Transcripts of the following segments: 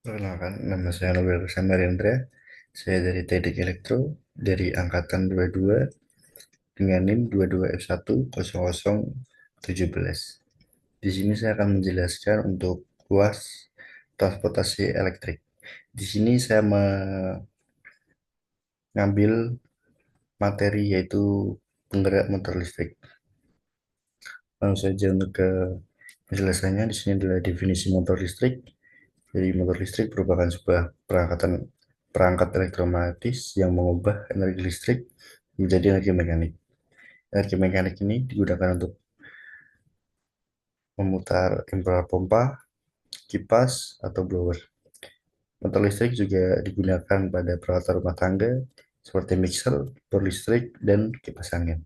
Perkenalkan, nama saya Nobel Samarendra. Saya dari Teknik Elektro, dari Angkatan 22, dengan NIM 22F10017. Di sini saya akan menjelaskan untuk luas transportasi elektrik. Di sini saya mengambil materi yaitu penggerak motor listrik. Langsung saja untuk ke penjelasannya. Di sini adalah definisi motor listrik. Jadi motor listrik merupakan sebuah perangkat elektromagnetis yang mengubah energi listrik menjadi energi mekanik. Energi mekanik ini digunakan untuk memutar impeller pompa, kipas, atau blower. Motor listrik juga digunakan pada peralatan rumah tangga seperti mixer, bor listrik, dan kipas angin.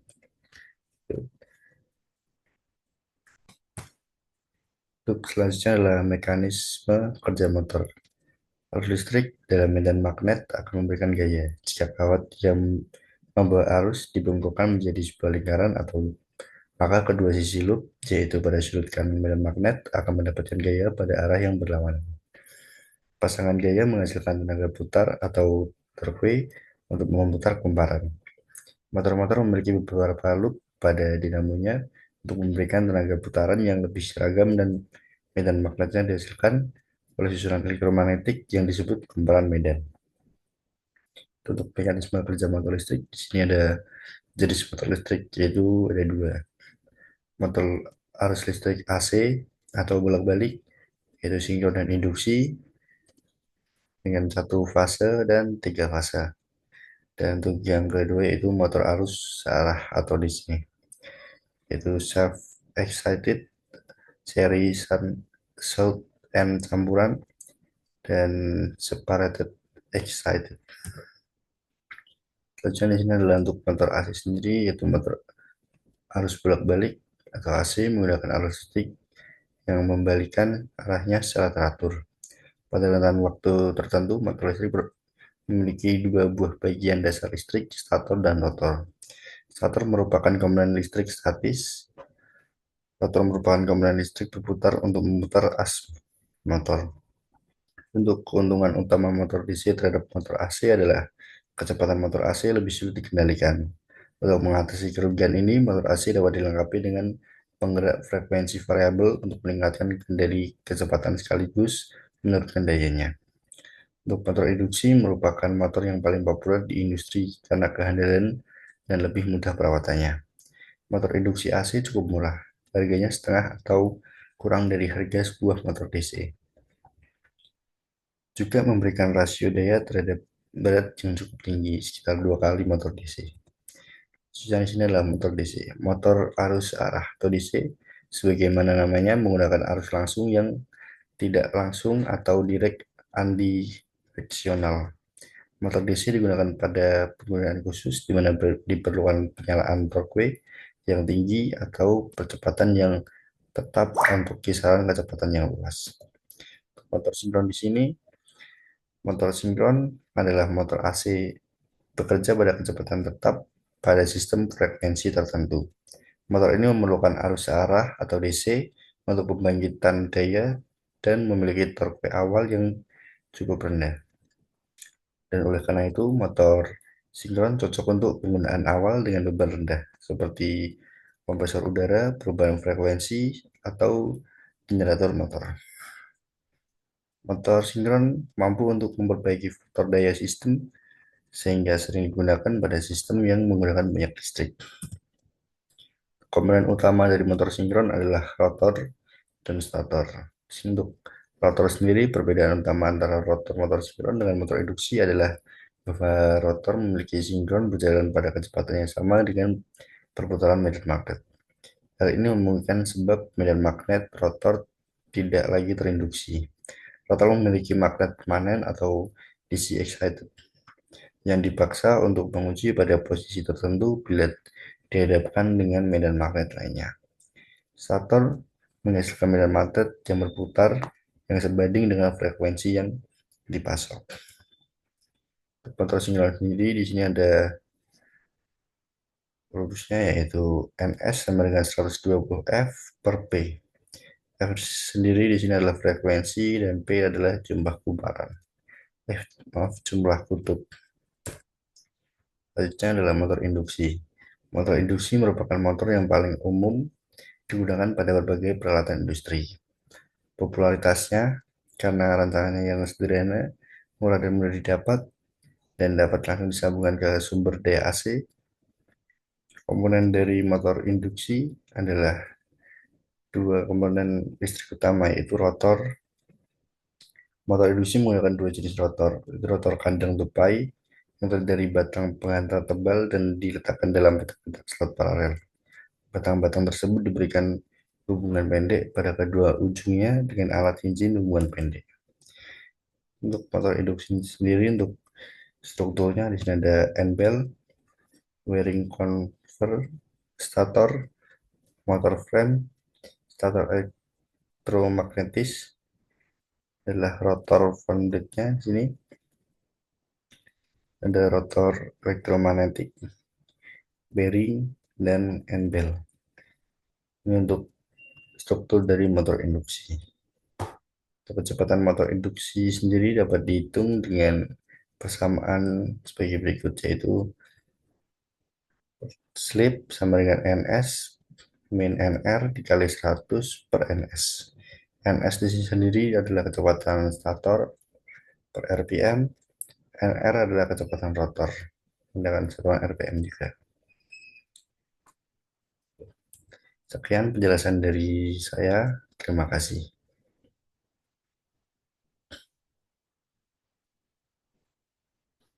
Untuk selanjutnya adalah mekanisme kerja motor. Arus listrik dalam medan magnet akan memberikan gaya jika kawat yang membawa arus dibengkokkan menjadi sebuah lingkaran atau maka kedua sisi loop, yaitu pada sudut kanan medan magnet, akan mendapatkan gaya pada arah yang berlawanan. Pasangan gaya menghasilkan tenaga putar atau torque untuk memutar kumparan. Motor-motor memiliki beberapa loop pada dinamonya untuk memberikan tenaga putaran yang lebih seragam dan medan magnetnya dihasilkan oleh susunan elektromagnetik yang disebut kumparan medan. Untuk mekanisme kerja motor listrik, di sini ada jenis motor listrik yaitu ada dua. Motor arus listrik AC atau bolak-balik yaitu sinkron dan induksi dengan satu fase dan tiga fase. Dan untuk yang kedua yaitu motor arus searah atau DC yaitu self excited, seri South and campuran, dan separated excited. Selanjutnya di sini adalah untuk motor AC sendiri yaitu motor arus bolak-balik atau AC menggunakan arus listrik yang membalikan arahnya secara teratur. Pada rentan waktu tertentu, motor listrik memiliki dua buah bagian dasar listrik, stator dan rotor. Stator merupakan komponen listrik statis. Rotor merupakan komponen listrik berputar untuk memutar as motor. Untuk keuntungan utama motor DC terhadap motor AC adalah kecepatan motor AC lebih sulit dikendalikan. Untuk mengatasi kerugian ini, motor AC dapat dilengkapi dengan penggerak frekuensi variabel untuk meningkatkan kendali kecepatan sekaligus menurunkan dayanya. Untuk motor induksi merupakan motor yang paling populer di industri karena kehandalan dan lebih mudah perawatannya. Motor induksi AC cukup murah, harganya setengah atau kurang dari harga sebuah motor DC. Juga memberikan rasio daya terhadap berat yang cukup tinggi, sekitar 2 kali motor DC. Sisa di sini adalah motor DC. Motor arus arah atau DC, sebagaimana namanya, menggunakan arus langsung yang tidak langsung atau direct unidireksional. Motor DC digunakan pada penggunaan khusus di mana diperlukan penyalaan torque yang tinggi atau percepatan yang tetap untuk kisaran kecepatan yang luas. Motor sinkron di sini, motor sinkron adalah motor AC bekerja pada kecepatan tetap pada sistem frekuensi tertentu. Motor ini memerlukan arus searah atau DC untuk pembangkitan daya dan memiliki torque awal yang cukup rendah. Dan oleh karena itu, motor sinkron cocok untuk penggunaan awal dengan beban rendah, seperti kompresor udara, perubahan frekuensi, atau generator motor. Motor sinkron mampu untuk memperbaiki faktor daya sistem, sehingga sering digunakan pada sistem yang menggunakan banyak listrik. Komponen utama dari motor sinkron adalah rotor dan stator. Untuk rotor sendiri, perbedaan utama antara rotor motor sinkron dengan motor induksi adalah bahwa rotor memiliki sinkron berjalan pada kecepatan yang sama dengan perputaran medan magnet. Hal ini memungkinkan sebab medan magnet rotor tidak lagi terinduksi. Rotor memiliki magnet permanen atau DC excited yang dipaksa untuk menguji pada posisi tertentu bila dihadapkan dengan medan magnet lainnya. Stator menghasilkan medan magnet yang berputar yang sebanding dengan frekuensi yang dipasok. Motor sinkron sendiri di sini ada rumusnya yaitu Ns sama dengan 120 F per P. F sendiri di sini adalah frekuensi dan P adalah jumlah kubaran. Maaf, jumlah kutub. Selanjutnya adalah motor induksi. Motor induksi merupakan motor yang paling umum digunakan pada berbagai peralatan industri. Popularitasnya karena rantangannya yang sederhana, murah dan mudah didapat, dan dapat langsung disambungkan ke sumber daya AC. Komponen dari motor induksi adalah dua komponen listrik utama, yaitu rotor. Motor induksi menggunakan dua jenis rotor, yaitu rotor kandang tupai yang terdiri dari batang pengantar tebal dan diletakkan dalam petak-petak slot paralel. Batang-batang tersebut diberikan hubungan pendek pada kedua ujungnya dengan alat cincin hubungan pendek. Untuk motor induksi sendiri, untuk strukturnya di sini ada N-bell, wiring conver, stator, motor frame, stator elektromagnetis adalah rotor foundednya. Di sini ada rotor elektromagnetik, bearing, dan N-bell. Ini untuk struktur dari motor induksi. Kecepatan motor induksi sendiri dapat dihitung dengan persamaan sebagai berikut, yaitu slip sama dengan NS min NR dikali 100 per NS. NS di sini sendiri adalah kecepatan stator per RPM, NR adalah kecepatan rotor dengan satuan RPM juga. Sekian penjelasan dari saya. Terima kasih.